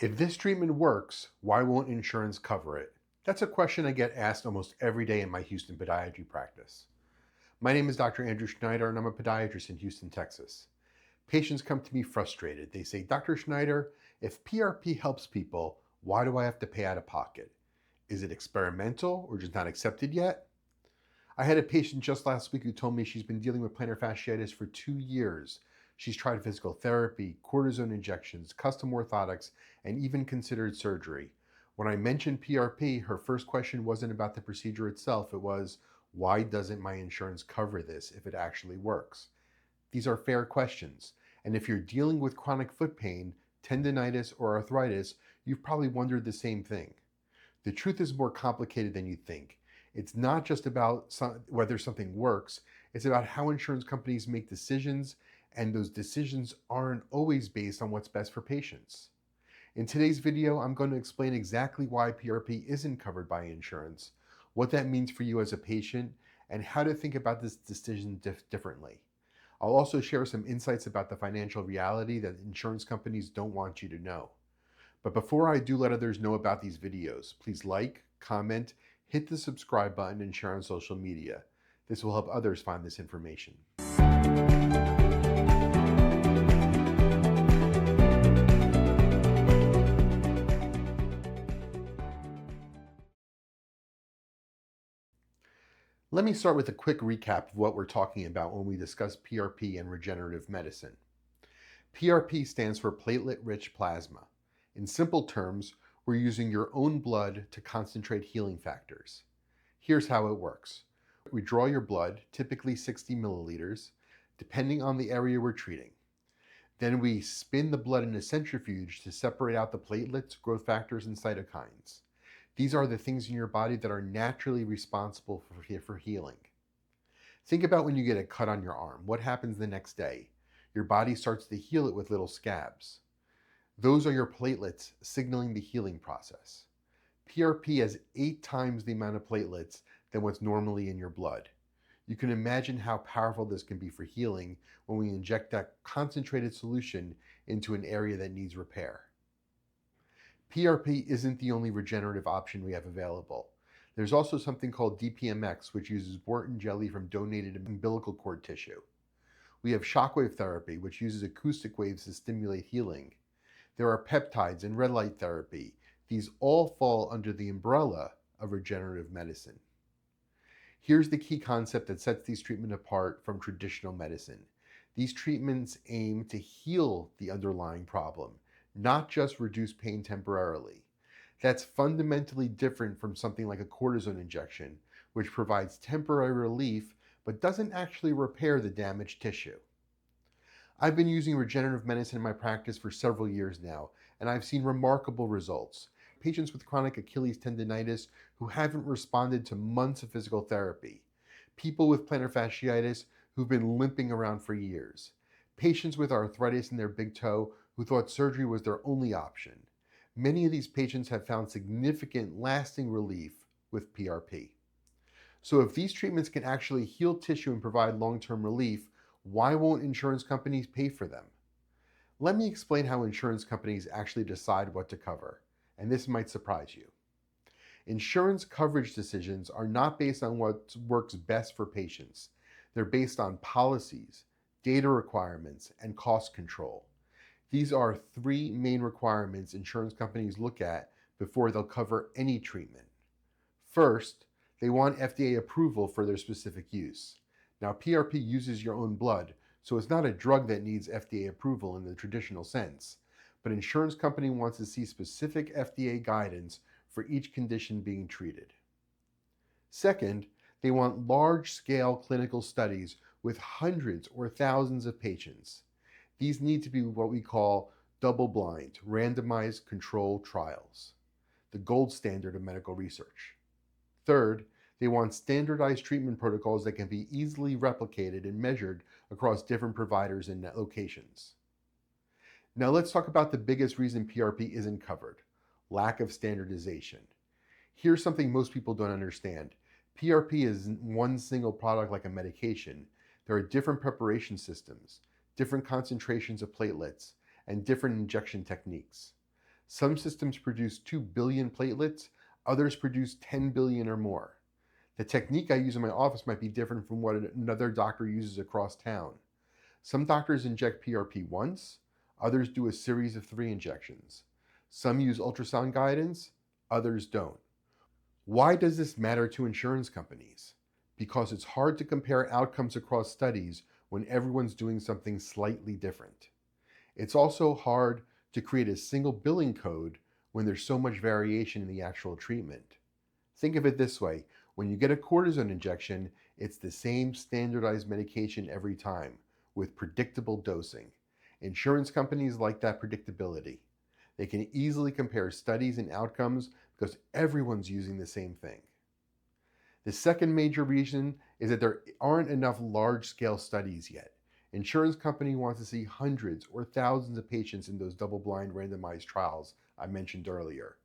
If this treatment works, why won't insurance cover it? That's a question I get asked almost every day in my Houston podiatry practice. My name is Dr. Andrew Schneider, and I'm a podiatrist in Houston, Texas. Patients come to me frustrated. They say, Dr. Schneider, if PRP helps people, why do I have to pay out of pocket? Is it experimental or just not accepted yet? I had a patient just last week who told me she's been dealing with plantar fasciitis for 2 years. She's tried physical therapy, cortisone injections, custom orthotics, and even considered surgery. When I mentioned PRP, her first question wasn't about the procedure itself. It was, why doesn't my insurance cover this if it actually works? These are fair questions. And if you're dealing with chronic foot pain, tendonitis, or arthritis, you've probably wondered the same thing. The truth is more complicated than you think. It's not just about whether something works, it's about how insurance companies make decisions, and those decisions aren't always based on what's best for patients. In today's video, I'm going to explain exactly why PRP isn't covered by insurance, what that means for you as a patient, and how to think about this decision differently. I'll also share some insights about the financial reality that insurance companies don't want you to know. But before I do let others know about these videos, please like, comment, hit the subscribe button, and share on social media. This will help others find this information. Let me start with a quick recap of what we're talking about when we discuss PRP and regenerative medicine. PRP stands for platelet-rich plasma. In simple terms, we're using your own blood to concentrate healing factors. Here's how it works. We draw your blood, typically 60 milliliters, depending on the area we're treating. Then we spin the blood in a centrifuge to separate out the platelets, growth factors, and cytokines. These are the things in your body that are naturally responsible for healing. Think about when you get a cut on your arm. What happens the next day? Your body starts to heal it with little scabs. Those are your platelets signaling the healing process. PRP has 8 times the amount of platelets than what's normally in your blood. You can imagine how powerful this can be for healing when we inject that concentrated solution into an area that needs repair. PRP isn't the only regenerative option we have available. There's also something called DPMX, which uses Wharton jelly from donated umbilical cord tissue. We have shockwave therapy, which uses acoustic waves to stimulate healing. There are peptides and red light therapy. These all fall under the umbrella of regenerative medicine. Here's the key concept that sets these treatments apart from traditional medicine. These treatments aim to heal the underlying problem, not just reduce pain temporarily. That's fundamentally different from something like a cortisone injection, which provides temporary relief but doesn't actually repair the damaged tissue. I've been using regenerative medicine in my practice for several years now, and I've seen remarkable results. Patients with chronic Achilles tendonitis who haven't responded to months of physical therapy. People with plantar fasciitis who've been limping around for years. Patients with arthritis in their big toe who thought surgery was their only option. Many of these patients have found significant lasting relief with PRP. So if these treatments can actually heal tissue and provide long-term relief, why won't insurance companies pay for them? Let me explain how insurance companies actually decide what to cover, and this might surprise you. Insurance coverage decisions are not based on what works best for patients. They're based on policies, data requirements, and cost control. These are 3 main requirements insurance companies look at before they'll cover any treatment. First, they want FDA approval for their specific use. Now, PRP uses your own blood, so it's not a drug that needs FDA approval in the traditional sense, but an insurance company wants to see specific FDA guidance for each condition being treated. Second, they want large-scale clinical studies with hundreds or thousands of patients. These need to be what we call double-blind, randomized controlled trials, the gold standard of medical research. Third, they want standardized treatment protocols that can be easily replicated and measured across different providers and locations. Now let's talk about the biggest reason PRP isn't covered: lack of standardization. Here's something most people don't understand. PRP isn't one single product like a medication. There are different preparation systems, different concentrations of platelets, and different injection techniques. Some systems produce 2 billion platelets, others produce 10 billion or more. The technique I use in my office might be different from what another doctor uses across town. Some doctors inject PRP once, others do a series of 3 injections. Some use ultrasound guidance, others don't. Why does this matter to insurance companies? Because it's hard to compare outcomes across studies when everyone's doing something slightly different. It's also hard to create a single billing code when there's so much variation in the actual treatment. Think of it this way: when you get a cortisone injection, it's the same standardized medication every time, with predictable dosing. Insurance companies like that predictability. They can easily compare studies and outcomes because everyone's using the same thing. The second major reason is that there aren't enough large-scale studies yet. Insurance company wants to see hundreds or thousands of patients in those double-blind randomized trials I mentioned earlier.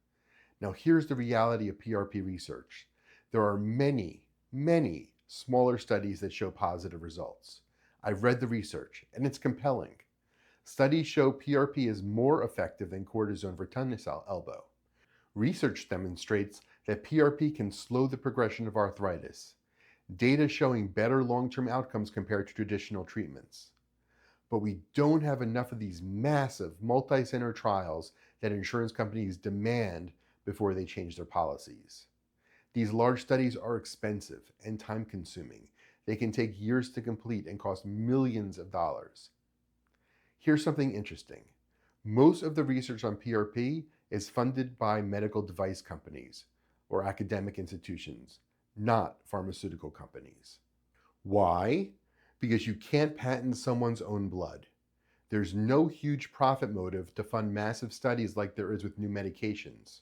Now here's the reality of PRP research. There are many, many smaller studies that show positive results. I've read the research, and it's compelling. Studies show PRP is more effective than cortisone for tennis elbow. Research demonstrates that PRP can slow the progression of arthritis. Data showing better long-term outcomes compared to traditional treatments. But we don't have enough of these massive multi-center trials that insurance companies demand before they change their policies. These large studies are expensive and time-consuming. They can take years to complete and cost millions of dollars. Here's something interesting. Most of the research on PRP is funded by medical device companies or academic institutions, not pharmaceutical companies. Why? Because you can't patent someone's own blood. There's no huge profit motive to fund massive studies like there is with new medications.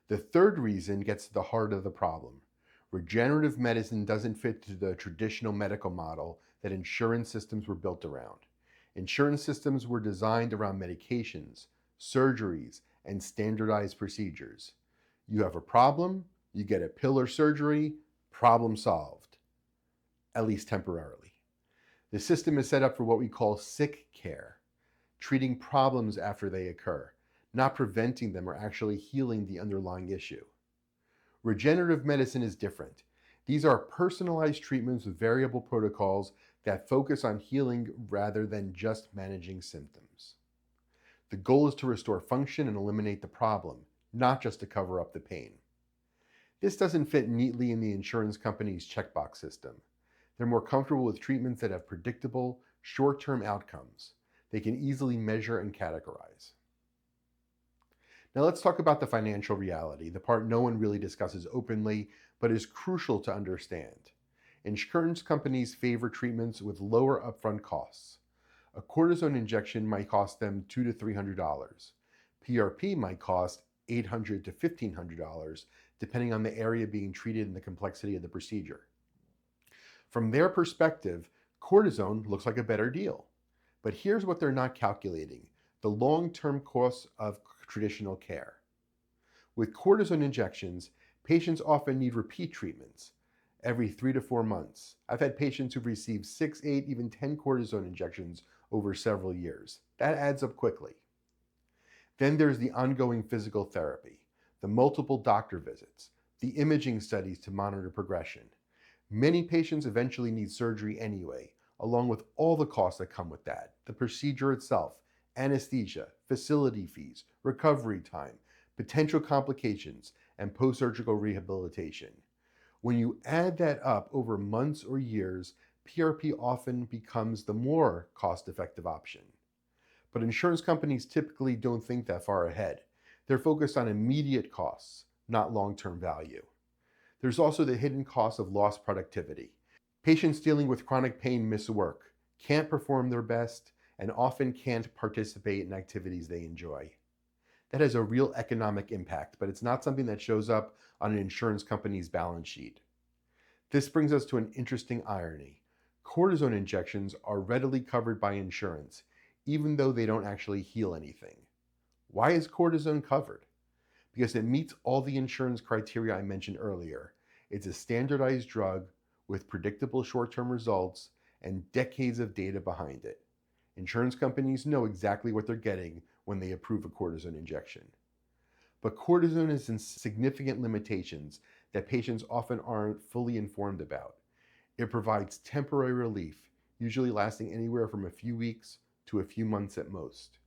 The third reason gets to the heart of the problem. Regenerative medicine doesn't fit to the traditional medical model that insurance systems were built around. Insurance systems were designed around medications, surgeries, and standardized procedures. You have a problem, you get a pill or surgery, problem solved, at least temporarily. The system is set up for what we call sick care, treating problems after they occur, not preventing them or actually healing the underlying issue. Regenerative medicine is different. These are personalized treatments with variable protocols that focus on healing rather than just managing symptoms. The goal is to restore function and eliminate the problem, not just to cover up the pain. This doesn't fit neatly in the insurance company's checkbox system. They're more comfortable with treatments that have predictable, short-term outcomes. They can easily measure and categorize. Now let's talk about the financial reality, the part no one really discusses openly, but is crucial to understand. Insurance companies favor treatments with lower upfront costs. A cortisone injection might cost them $200 to $300. PRP might cost $800 to $1,500, depending on the area being treated and the complexity of the procedure. From their perspective, cortisone looks like a better deal. But here's what they're not calculating: the long-term costs of traditional care. With cortisone injections, patients often need repeat treatments every 3 to 4 months. I've had patients who've received 6, 8, even 10 cortisone injections over several years. That adds up quickly. Then there's the ongoing physical therapy, the multiple doctor visits, the imaging studies to monitor progression. Many patients eventually need surgery anyway, along with all the costs that come with that: the procedure itself, anesthesia, facility fees, recovery time, potential complications, and post-surgical rehabilitation. When you add that up over months or years, PRP often becomes the more cost-effective option. But insurance companies typically don't think that far ahead. They're focused on immediate costs, not long-term value. There's also the hidden cost of lost productivity. Patients dealing with chronic pain miss work, can't perform their best, and often can't participate in activities they enjoy. That has a real economic impact, but it's not something that shows up on an insurance company's balance sheet. This brings us to an interesting irony. Cortisone injections are readily covered by insurance, even though they don't actually heal anything. Why is cortisone covered? Because it meets all the insurance criteria I mentioned earlier. It's a standardized drug with predictable short-term results and decades of data behind it. Insurance companies know exactly what they're getting when they approve a cortisone injection. But cortisone has significant limitations that patients often aren't fully informed about. It provides temporary relief, usually lasting anywhere from a few weeks to a few months at most.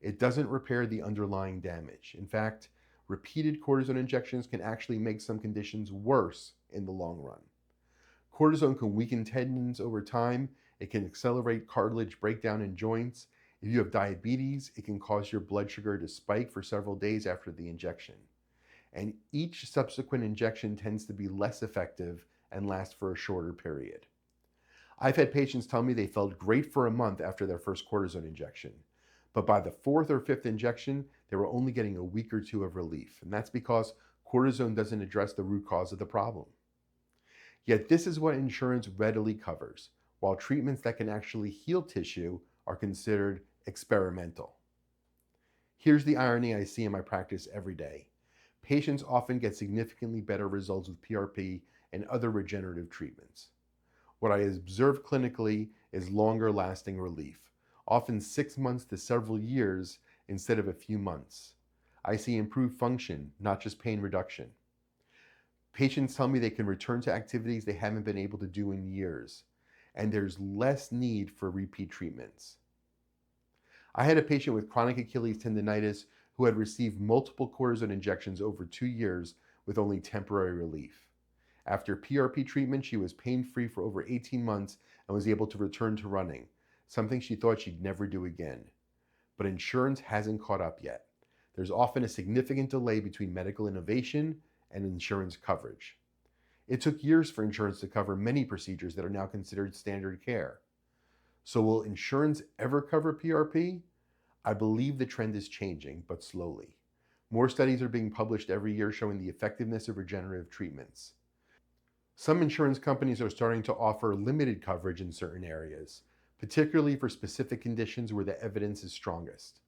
It doesn't repair the underlying damage. In fact, repeated cortisone injections can actually make some conditions worse in the long run. Cortisone can weaken tendons over time. It can accelerate cartilage breakdown in joints. If you have diabetes, it can cause your blood sugar to spike for several days after the injection. And each subsequent injection tends to be less effective and last for a shorter period. I've had patients tell me they felt great for a month after their first cortisone injection, but by the fourth or fifth injection, they were only getting a week or two of relief, and that's because cortisone doesn't address the root cause of the problem. Yet this is what insurance readily covers, while treatments that can actually heal tissue are considered experimental. Here's the irony I see in my practice every day. Patients often get significantly better results with PRP and other regenerative treatments. What I observe clinically is longer lasting relief, often 6 months to several years instead of a few months. I see improved function, not just pain reduction. Patients tell me they can return to activities they haven't been able to do in years, and there's less need for repeat treatments. I had a patient with chronic Achilles tendonitis who had received multiple cortisone injections over 2 years with only temporary relief. After PRP treatment, she was pain-free for over 18 months and was able to return to running, something she thought she'd never do again. But insurance hasn't caught up yet. There's often a significant delay between medical innovation and insurance coverage. It took years for insurance to cover many procedures that are now considered standard care. So will insurance ever cover PRP? I believe the trend is changing, but slowly. More studies are being published every year showing the effectiveness of regenerative treatments. Some insurance companies are starting to offer limited coverage in certain areas, particularly for specific conditions where the evidence is strongest.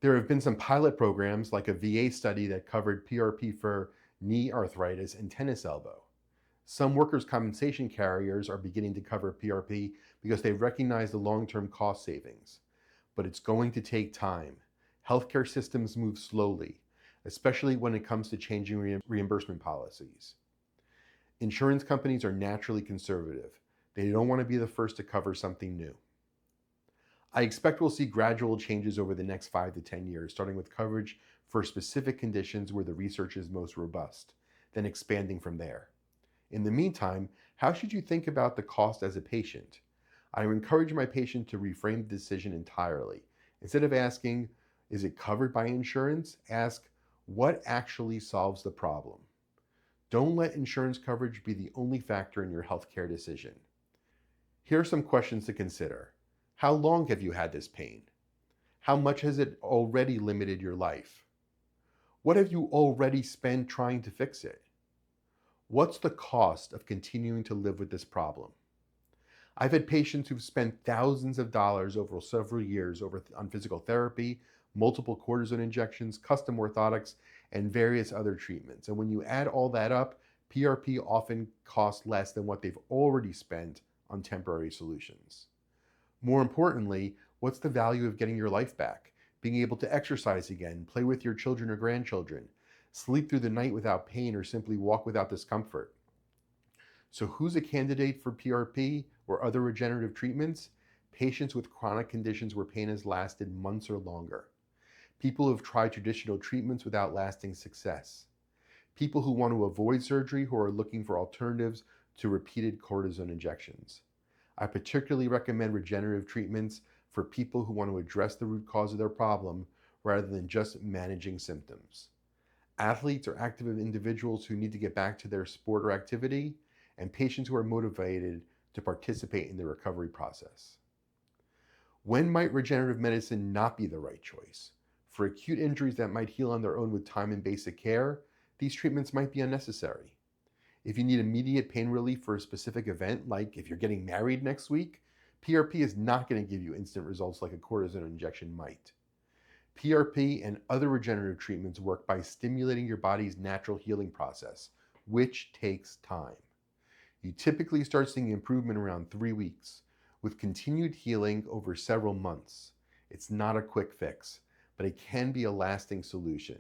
There have been some pilot programs like a VA study that covered PRP for knee arthritis and tennis elbow. Some workers' compensation carriers are beginning to cover PRP because they recognize the long-term cost savings. But it's going to take time. Healthcare systems move slowly, especially when it comes to changing reimbursement policies. Insurance companies are naturally conservative. They don't want to be the first to cover something new. I expect we'll see gradual changes over the next 5 to 10 years, starting with coverage for specific conditions where the research is most robust, then expanding from there. In the meantime, how should you think about the cost as a patient? I encourage my patient to reframe the decision entirely. Instead of asking, is it covered by insurance? Ask, what actually solves the problem? Don't let insurance coverage be the only factor in your healthcare decision. Here are some questions to consider. How long have you had this pain? How much has it already limited your life? What have you already spent trying to fix it? What's the cost of continuing to live with this problem? I've had patients who've spent thousands of dollars over several years on physical therapy, multiple cortisone injections, custom orthotics, and various other treatments. And when you add all that up, PRP often costs less than what they've already spent on temporary solutions. More importantly, what's the value of getting your life back? Being able to exercise again, play with your children or grandchildren, sleep through the night without pain, or simply walk without discomfort. So who's a candidate for PRP or other regenerative treatments? Patients with chronic conditions where pain has lasted months or longer. People who have tried traditional treatments without lasting success. People who want to avoid surgery who are looking for alternatives to repeated cortisone injections. I particularly recommend regenerative treatments for people who want to address the root cause of their problem rather than just managing symptoms. Athletes or active individuals who need to get back to their sport or activity, and patients who are motivated to participate in the recovery process. When might regenerative medicine not be the right choice? For acute injuries that might heal on their own with time and basic care, these treatments might be unnecessary. If you need immediate pain relief for a specific event, like if you're getting married next week, PRP is not going to give you instant results like a cortisone injection might. PRP and other regenerative treatments work by stimulating your body's natural healing process, which takes time. You typically start seeing improvement around 3 weeks, with continued healing over several months. It's not a quick fix. but it can be a lasting solution.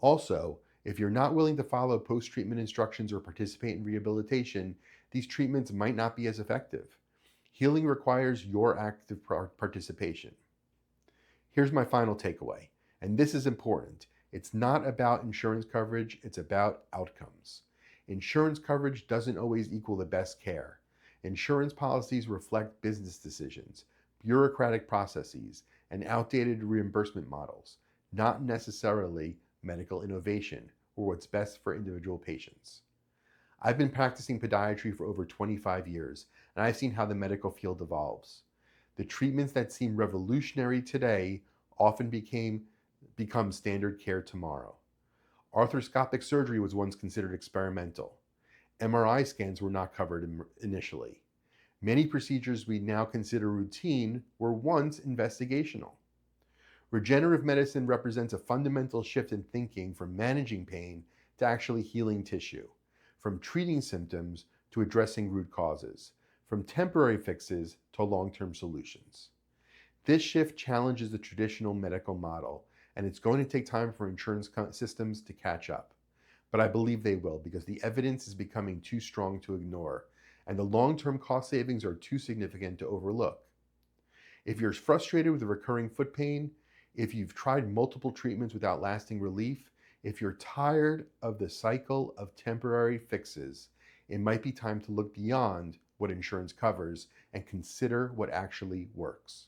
Also, if you're not willing to follow post-treatment instructions or participate in rehabilitation, these treatments might not be as effective. Healing requires your active participation. Here's my final takeaway, and this is important. It's not about insurance coverage, it's about outcomes. Insurance coverage doesn't always equal the best care. Insurance policies reflect business decisions, bureaucratic processes, and outdated reimbursement models, not necessarily medical innovation or what's best for individual patients. I've been practicing podiatry for over 25 years, and I've seen how the medical field evolves. The treatments that seem revolutionary today often become standard care tomorrow. Arthroscopic surgery was once considered experimental. MRI scans were not covered initially. Many procedures we now consider routine were once investigational. Regenerative medicine represents a fundamental shift in thinking from managing pain to actually healing tissue, from treating symptoms to addressing root causes, from temporary fixes to long-term solutions. This shift challenges the traditional medical model, and it's going to take time for insurance systems to catch up. But I believe they will, because the evidence is becoming too strong to ignore, and the long-term cost savings are too significant to overlook. If you're frustrated with recurring foot pain, if you've tried multiple treatments without lasting relief, if you're tired of the cycle of temporary fixes, it might be time to look beyond what insurance covers and consider what actually works.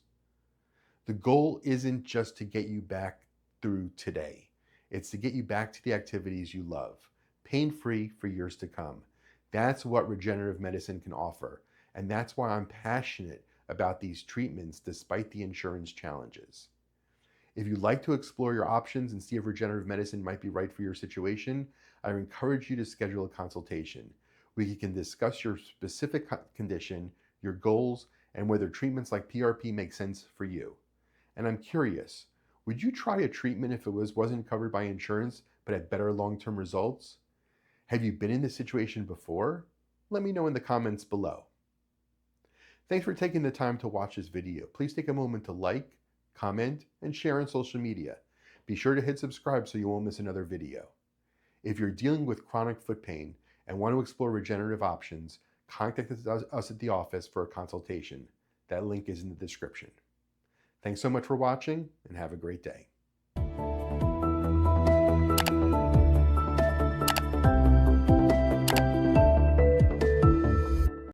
The goal isn't just to get you back through today. It's to get you back to the activities you love, pain-free for years to come. That's what regenerative medicine can offer, and that's why I'm passionate about these treatments despite the insurance challenges. If you'd like to explore your options and see if regenerative medicine might be right for your situation, I encourage you to schedule a consultation. We can discuss your specific condition, your goals, and whether treatments like PRP make sense for you. And I'm curious, would you try a treatment if it wasn't covered by insurance but had better long-term results? Have you been in this situation before? Let me know in the comments below. Thanks for taking the time to watch this video. Please take a moment to like, comment, and share on social media. Be sure to hit subscribe so you won't miss another video. If you're dealing with chronic foot pain and want to explore regenerative options, contact us at the office for a consultation. That link is in the description. Thanks so much for watching, and have a great day.